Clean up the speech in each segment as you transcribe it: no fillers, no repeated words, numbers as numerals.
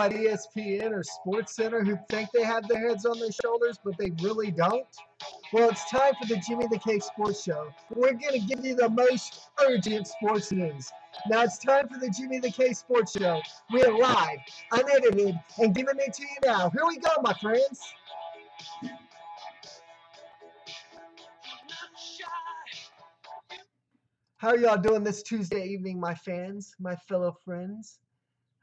at ESPN or SportsCenter who think they have their heads on their shoulders, but they really don't? Well, it's time for the Jimmy the K Sports Show. We're going to give you the most urgent sports news. Now it's time for the Jimmy the K Sports Show. We are live, unedited, and giving it to you now. Here we go, my friends. How are y'all doing this Tuesday evening, my fans, my fellow friends?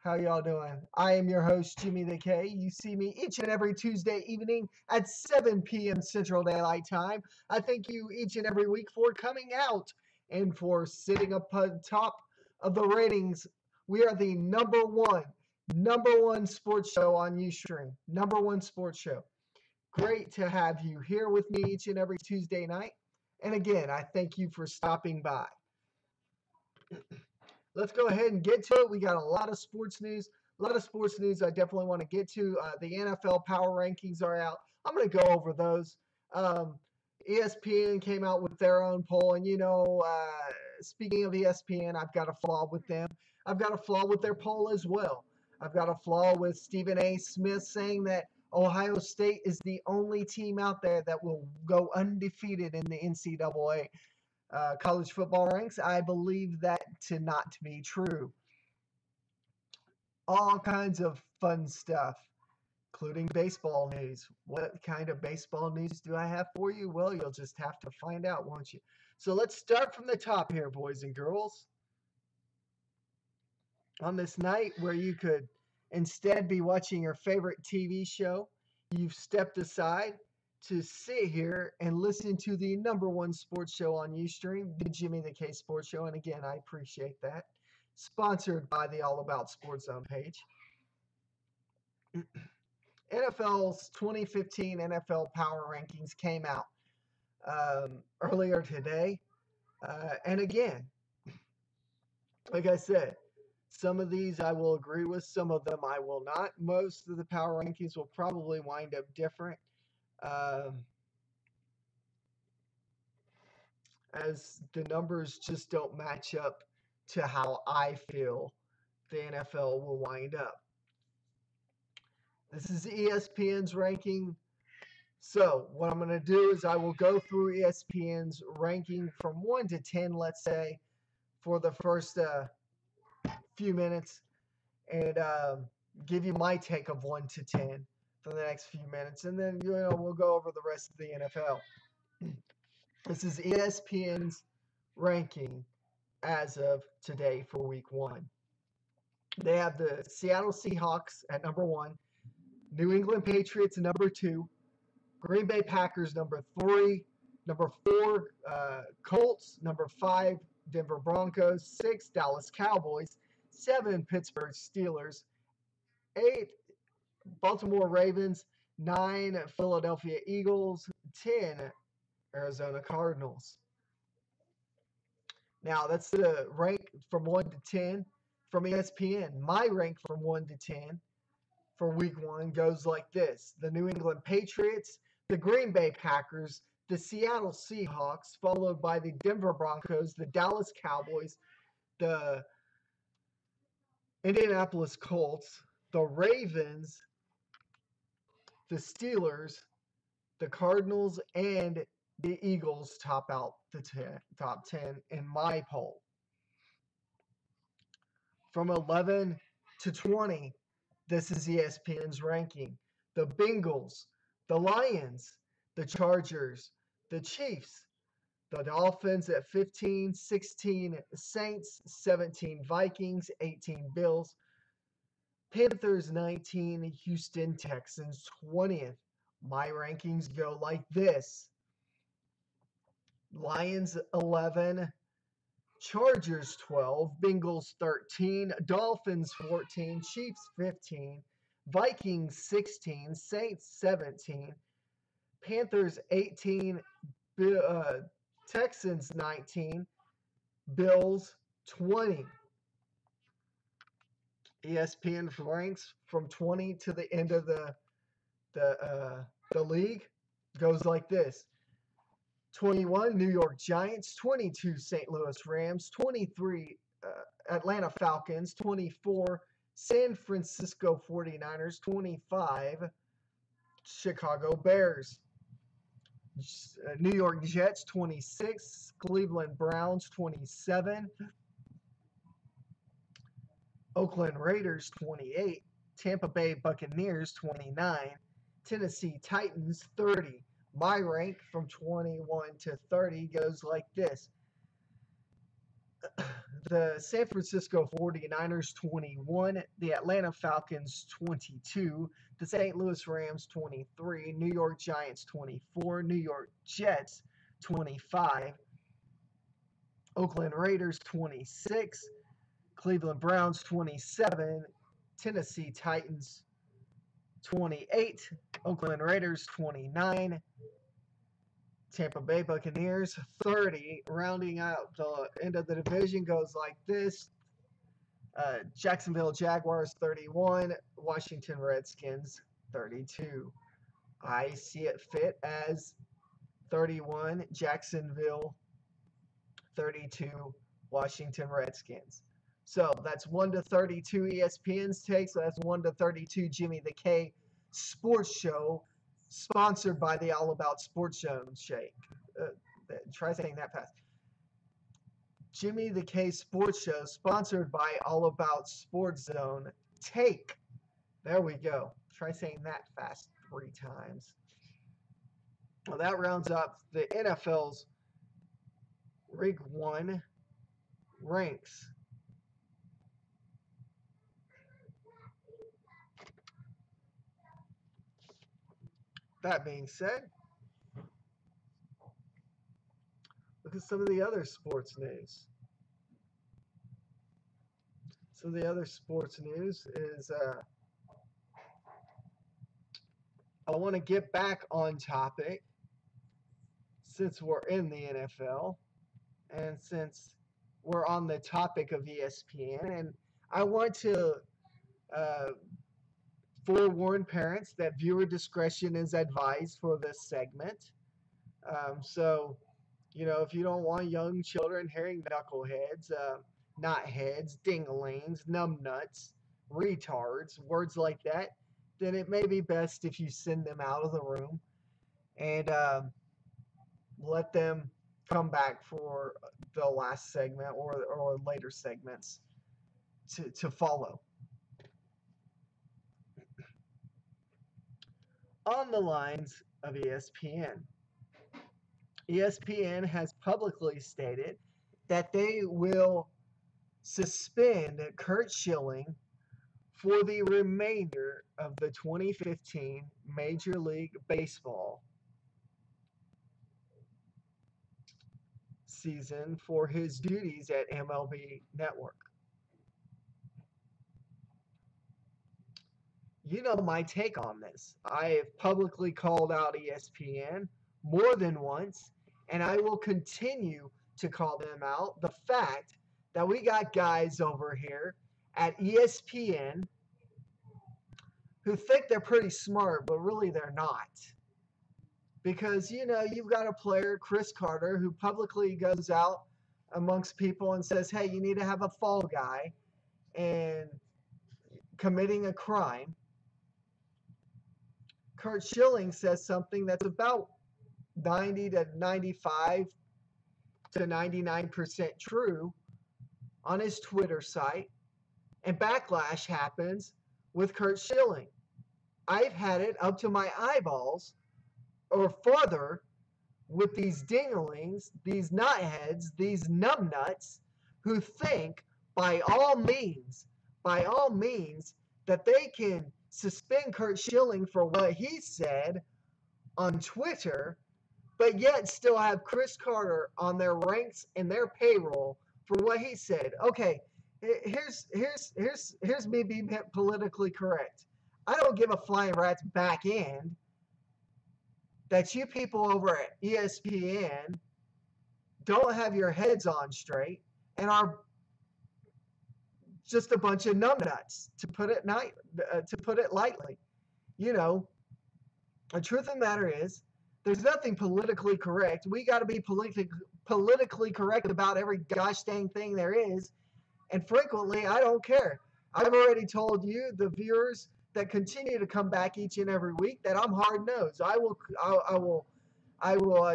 How y'all doing? I am your host, Jimmy the K. You see me each and every Tuesday evening at 7 p.m. Central Daylight Time. I thank you each and every week for coming out and for sitting up on top of the ratings. We are the number one sports show on Ustream. Number one sports show. Great to have you here with me each and every Tuesday night. And again, I thank you for stopping by. Let's go ahead and get to it. We got a lot of sports news. I definitely want to get to. The NFL power rankings are out. I'm going to go over those. ESPN came out with their own poll. And, speaking of ESPN, I've got a flaw with them. I've got a flaw with their poll as well. I've got a flaw with Stephen A. Smith saying that Ohio State is the only team out there that will go undefeated in the NCAA. College football ranks. I believe that to not be true. All kinds of fun stuff, including baseball news. What kind of baseball news do I have for you? Well, you'll just have to find out, won't you? So let's start from the top here, boys and girls. On this night where you could instead be watching your favorite TV show, you've stepped aside to sit here and listen to the number one sports show on Ustream, the Jimmy the K Sports Show. And again, I appreciate that. Sponsored by the All About Sports Zone page. NFL's 2015 NFL Power Rankings came out earlier today. And again, like I said, some of these I will agree with, some of them I will not. Most of the power rankings will probably wind up different. As the numbers just don't match up to how I feel the NFL will wind up. This is ESPN's ranking. So what I'm going to do is I will go through ESPN's ranking from 1 to 10, let's say, for the first few minutes, and give you my take of 1 to 10 for the next few minutes, and then we'll go over the rest of the NFL. This is ESPN's ranking as of today for week 1. They have the Seattle Seahawks at number 1, New England Patriots number 2, Green Bay Packers number 3, number 4 Colts, number 5 Denver Broncos, 6 Dallas Cowboys, 7 Pittsburgh Steelers, 8 Baltimore Ravens, 9 Philadelphia Eagles, 10 Arizona Cardinals. Now, that's the rank from 1 to 10 from ESPN. My rank from 1 to 10 for week 1 goes like this. The New England Patriots, the Green Bay Packers, the Seattle Seahawks, followed by the Denver Broncos, the Dallas Cowboys, the Indianapolis Colts, the Ravens, the Steelers, the Cardinals, and the Eagles top out the top 10 in my poll. From 11 to 20, this is ESPN's ranking. The Bengals, the Lions, the Chargers, the Chiefs, the Dolphins at 15, 16 Saints, 17 Vikings, 18 Bills, Panthers 19, Houston Texans 20th. My rankings go like this. Lions 11, Chargers 12, Bengals 13, Dolphins 14, Chiefs 15, Vikings 16, Saints 17, Panthers 18, Texans 19, Bills 20. ESPN ranks from 20 to the end of the league goes like this. 21 New York Giants, 22 St. Louis Rams, 23 Atlanta Falcons, 24 San Francisco 49ers 25, Chicago Bears. New York Jets 26, Cleveland Browns 27, Oakland Raiders 28, Tampa Bay Buccaneers 29, Tennessee Titans 30. My rank from 21 to 30 goes like this. The San Francisco 49ers 21, the Atlanta Falcons 22, the St. Louis Rams 23, New York Giants 24, New York Jets 25, Oakland Raiders 26, Cleveland Browns 27, Tennessee Titans 28, Oakland Raiders 29, Tampa Bay Buccaneers 30. Rounding out the end of the division goes like this. Jacksonville Jaguars 31, Washington Redskins 32. I see it fit as 31, Jacksonville 32, Washington Redskins. So that's 1 to 32 ESPN's take. So that's 1 to 32 Jimmy the K Sports Show, sponsored by the All About Sports Zone Shake. Try saying that fast. Jimmy the K Sports Show, sponsored by All About Sports Zone Take. There we go. Try saying that fast 3 times. Well, that rounds up the NFL's Week 1 ranks. That being said, look at some of the other sports news. So the other sports news is I want to get back on topic since we're in the NFL and since we're on the topic of ESPN, and I want to forewarn parents that viewer discretion is advised for this segment. So, you know, if you don't want young children hearing knuckleheads, knotheads, dinglings, numbnuts, retards, words like that, then it may be best if you send them out of the room and let them come back for the last segment or later segments to follow. On the lines of ESPN. ESPN has publicly stated that they will suspend Curt Schilling for the remainder of the 2015 Major League Baseball season for his duties at MLB Network. You know my take on this. I have publicly called out ESPN more than once, and I will continue to call them out. The fact that we got guys over here at ESPN who think they're pretty smart, but really they're not. Because, you know, you've got a player, Chris Carter, who publicly goes out amongst people and says, hey, you need to have a fall guy and committing a crime. Curt Schilling says something that's about 90 to 95 to 99% true on his Twitter site, and backlash happens with Curt Schilling. I've had it up to my eyeballs or further with these dinglings, these knotheads, these numbnuts who think by all means that they can suspend Curt Schilling for what he said on Twitter, but yet still have Chris Carter on their ranks and their payroll for what he said. Okay, here's me being politically correct. I don't give a flying rat's back end that you people over at ESPN don't have your heads on straight and are just a bunch of numbnuts, to put it lightly. You know, the truth of the matter is, there's nothing politically correct. We got to be politically correct about every gosh dang thing there is, and frequently, I don't care. I've already told you, the viewers that continue to come back each and every week, that I'm hard-nosed. I will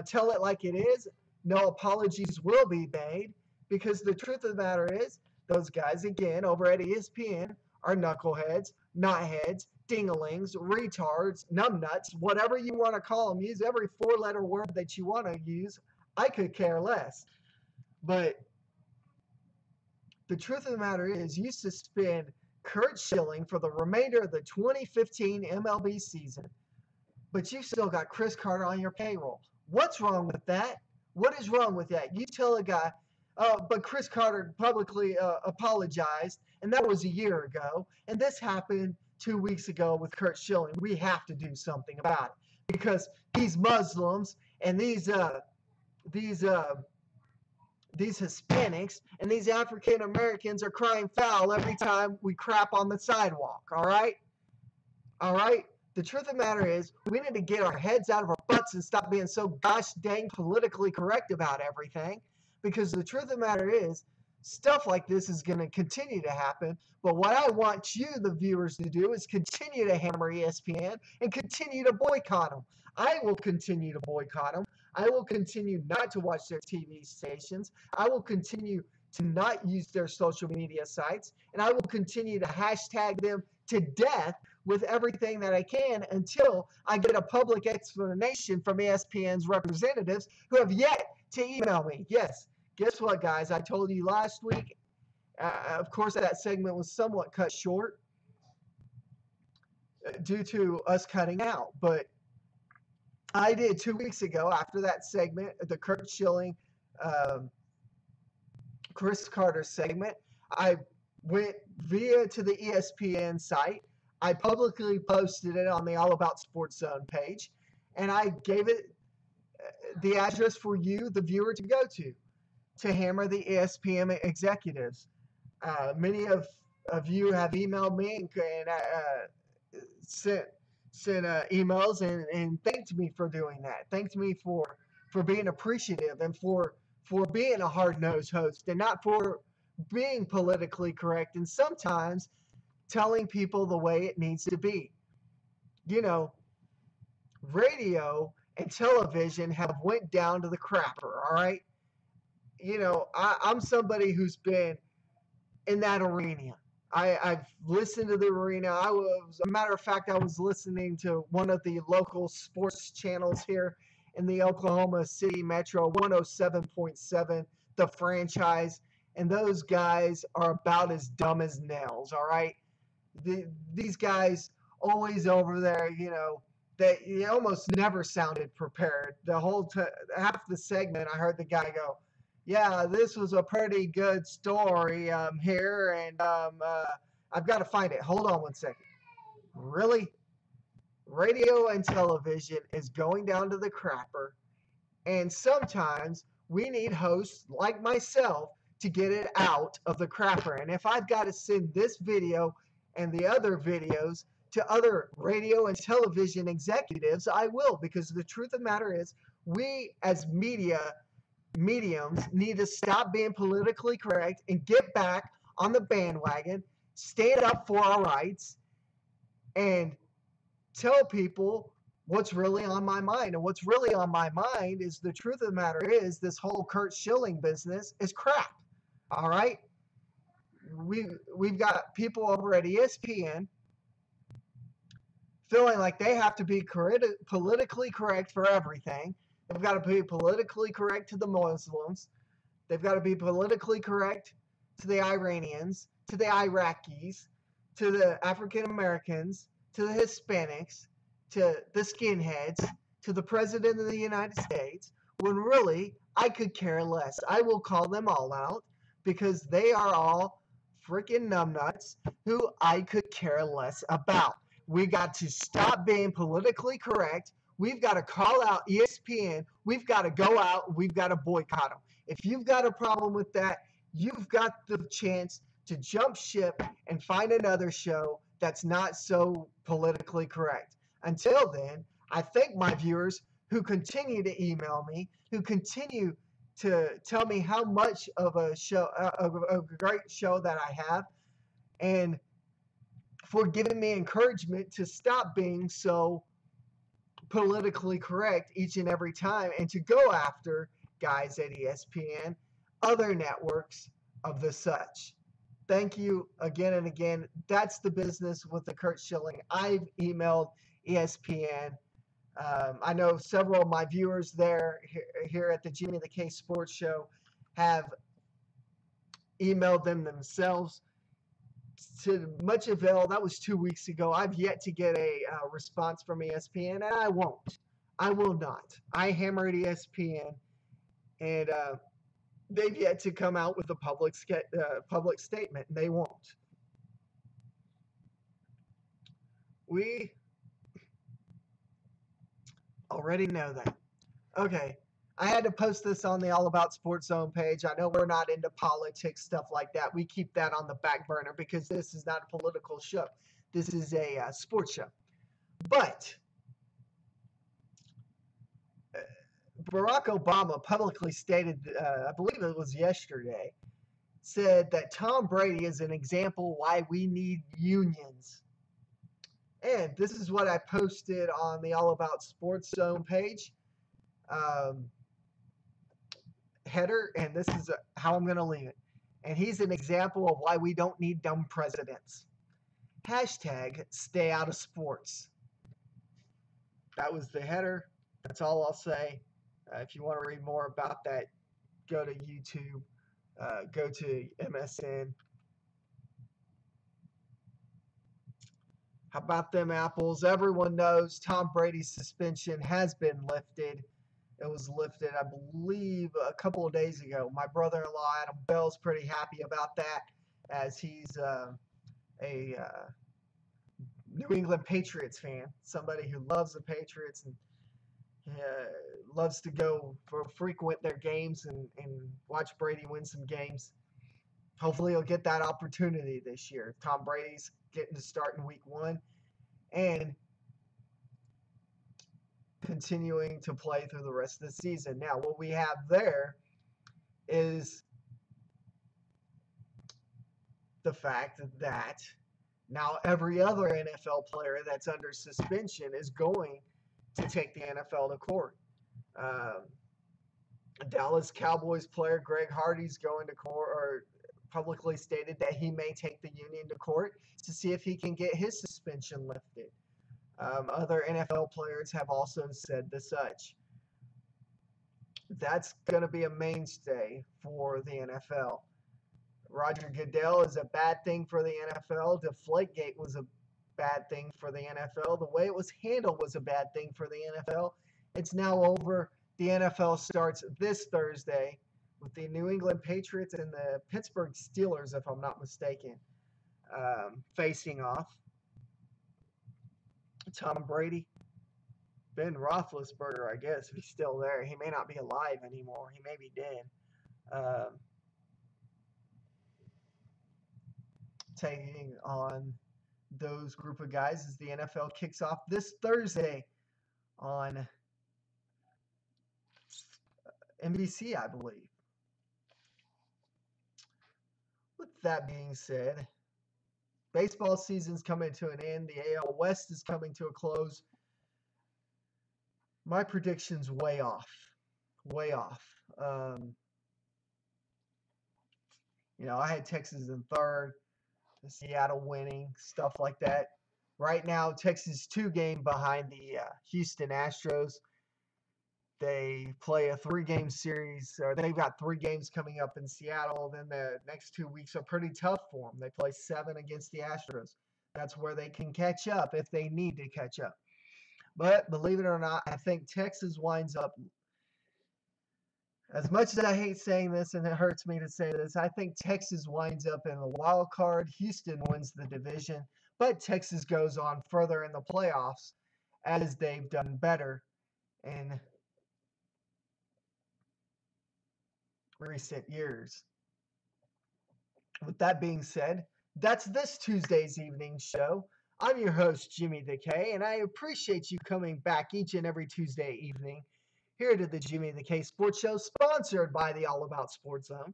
tell it like it is. No apologies will be made, because the truth of the matter is, those guys, again, over at ESPN are knuckleheads, knotheads, dinglings, retards, numbnuts, whatever you want to call them. Use every four-letter word that you want to use. I could care less. But the truth of the matter is, you suspend Curt Schilling for the remainder of the 2015 MLB season, but you still got Chris Carter on your payroll. What's wrong with that? What is wrong with that? You tell a guy, but Chris Carter publicly apologized, and that was a year ago, and this happened 2 weeks ago with Curt Schilling. We have to do something about it, because these Muslims and these Hispanics and these African Americans are crying foul every time we crap on the sidewalk. All right? All right? The truth of the matter is, we need to get our heads out of our butts and stop being so gosh dang politically correct about everything. Because the truth of the matter is, stuff like this is going to continue to happen. But what I want you, the viewers, to do is continue to hammer ESPN and continue to boycott them. I will continue to boycott them. I will continue not to watch their TV stations. I will continue to not use their social media sites. And I will continue to hashtag them to death with everything that I can until I get a public explanation from ESPN's representatives, who have yet to email me. Yes, guess what, guys? I told you last week. Of course, that segment was somewhat cut short due to us cutting out. But I did 2 weeks ago, after that segment, the Curt Schilling, Chris Carter segment, I went via to the ESPN site. I publicly posted it on the All About Sports Zone page, and I gave it the address for you, the viewer, to go to hammer the ESPN executives. Many of you have emailed me and sent emails and thanked me for doing that. Thanked me for being appreciative and for being a hard-nosed host and not for being politically correct and sometimes telling people the way it needs to be. You know, radio and television have went down to the crapper, all right? You know, I'm somebody who's been in that arena. I've listened to the arena. A matter of fact, I was listening to one of the local sports channels here in the Oklahoma City Metro, 107.7, The Franchise, and those guys are about as dumb as nails, all right? These guys always over there, you know, they almost never sounded prepared. The whole half the segment, I heard the guy go, "Yeah, this was a pretty good story here, and I've got to find it. Hold on one second." Really? Radio and television is going down to the crapper, and sometimes we need hosts like myself to get it out of the crapper. And if I've got to send this video and the other videos to other radio and television executives, I will, because the truth of the matter is, we as mediums need to stop being politically correct and get back on the bandwagon, stand up for our rights, and tell people what's really on my mind. And what's really on my mind is, the truth of the matter is, this whole Curt Schilling business is crap. All right? We've got people over at ESPN feeling like they have to be politically correct for everything. They've got to be politically correct to the Muslims. They've got to be politically correct to the Iranians, to the Iraqis, to the African Americans, to the Hispanics, to the skinheads, to the President of the United States, when really I could care less. I will call them all out because they are all freaking numbnuts who I could care less about. We got to stop being politically correct. We've got to call out ESPN. We've got to go out. We've got to boycott them. If you've got a problem with that, you've got the chance to jump ship and find another show that's not so politically correct. Until then, I thank my viewers who continue to email me, who continue to tell me how much of a show, a great show that I have. and for giving me encouragement to stop being so politically correct each and every time and to go after guys at ESPN, other networks of the such. Thank you again and again. That's the business with the Curt Schilling. I've emailed ESPN. I know several of my viewers there here at the Jimmy the K Sports Show have emailed them themselves. To much avail, that was 2 weeks ago. I've yet to get a response from ESPN, and I won't. I will not. I hammered ESPN, and they've yet to come out with a public statement. They won't. We already know that. Okay. I had to post this on the All About Sports Zone page. I know we're not into politics, stuff like that. We keep that on the back burner because this is not a political show. This is a sports show. But Barack Obama publicly stated, I believe it was yesterday, said that Tom Brady is an example why we need unions. And this is what I posted on the All About Sports Zone page. Header, and this is how I'm going to leave it. And he's an example of why we don't need dumb presidents. Hashtag stay out of sports. That was the header. That's all I'll say. If you want to read more about that, go to YouTube, go to MSN. How about them apples? Everyone knows Tom Brady's suspension has been lifted. It was lifted, I believe, a couple of days ago. My brother-in-law, Adam Bell's pretty happy about that, as he's a New England Patriots fan, somebody who loves the Patriots and loves to go frequent their games and watch Brady win some games. Hopefully he'll get that opportunity this year. Tom Brady's getting to start in week 1 and continuing to play through the rest of the season. Now, what we have there is the fact that now every other NFL player that's under suspension is going to take the NFL to court. Dallas Cowboys player Greg Hardy's going to court, or publicly stated that he may take the union to court to see if he can get his suspension lifted. Other NFL players have also said the such. That's going to be a mainstay for the NFL. Roger Goodell is a bad thing for the NFL. Deflategate was a bad thing for the NFL. The way it was handled was a bad thing for the NFL. It's now over. The NFL starts this Thursday with the New England Patriots and the Pittsburgh Steelers, if I'm not mistaken, facing off. Tom Brady, Ben Roethlisberger, I guess, if he's still there. He may not be alive anymore. He may be dead. Taking on those group of guys as the NFL kicks off this Thursday on NBC, I believe. With that being said, baseball season's coming to an end. The AL West is coming to a close. My prediction's way off. Way off. I had Texas in third, Seattle winning, stuff like that. Right now, Texas is 2 games behind the Houston Astros. They play a 3-game series, or they've got 3 games coming up in Seattle. Then the next 2 weeks are pretty tough for them. They play 7 against the Astros. That's where they can catch up if they need to catch up. But believe it or not, I think Texas winds up, as much as I hate saying this and it hurts me to say this, I think Texas winds up in the wild card. Houston wins the division, but Texas goes on further in the playoffs as they've done better in recent years. With that being said, that's this Tuesday's evening show. I'm your host, Jimmy the K, and I appreciate you coming back each and every Tuesday evening here to the Jimmy the K Sports Show, sponsored by the All About Sports Zone.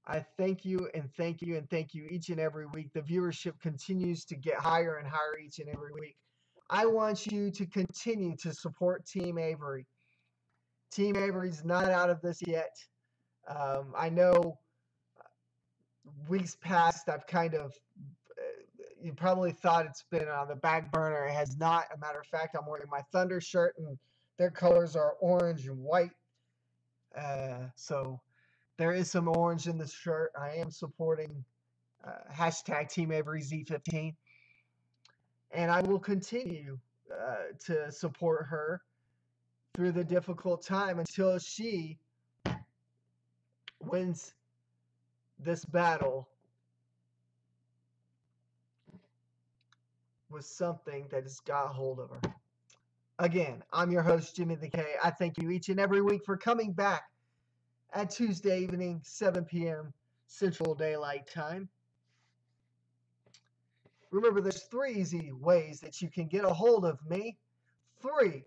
I thank you and thank you and thank you each and every week. The viewership continues to get higher and higher each and every week. I want you to continue to support Team Avery. Team Avery's not out of this yet. I know weeks past I've kind of, you probably thought it's been on the back burner. It has not. A matter of fact, I'm wearing my Thunder shirt and their colors are orange and white. So there is some orange in the shirt. I am supporting hashtag Team Avery Z15. And I will continue to support her through the difficult time until she wins this battle with something that has got hold of her. Again, I'm your host, Jimmy the K. I thank you each and every week for coming back at Tuesday evening, 7 p.m. Central Daylight Time. Remember, there's 3 easy ways that you can get a hold of me. 3.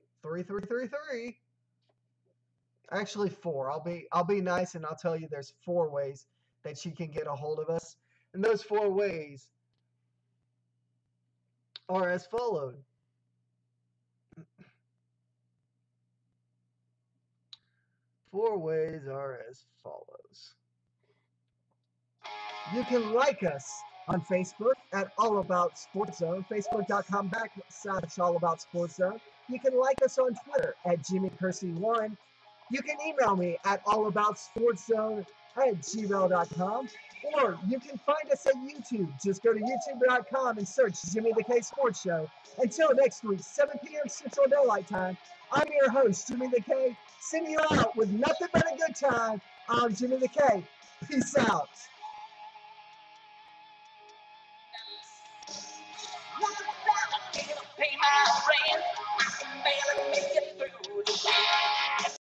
Actually 4. I'll be nice and I'll tell you there's 4 ways that you can get a hold of us. And those 4 ways are as followed. Four ways are as follows. You can like us on Facebook at All About Sports Zone, facebook.com/All About Sports Zone. You can like us on Twitter at JimmyPersey1. You can email me at allaboutsportszone@gmail.com. Or you can find us at YouTube. Just go to youtube.com and search Jimmy the K Sports Show. Until next week, 7 p.m. Central Daylight Time, I'm your host, Jimmy the K, sending you out with nothing but a good time. I'm Jimmy the K. Peace out. Pay my rent.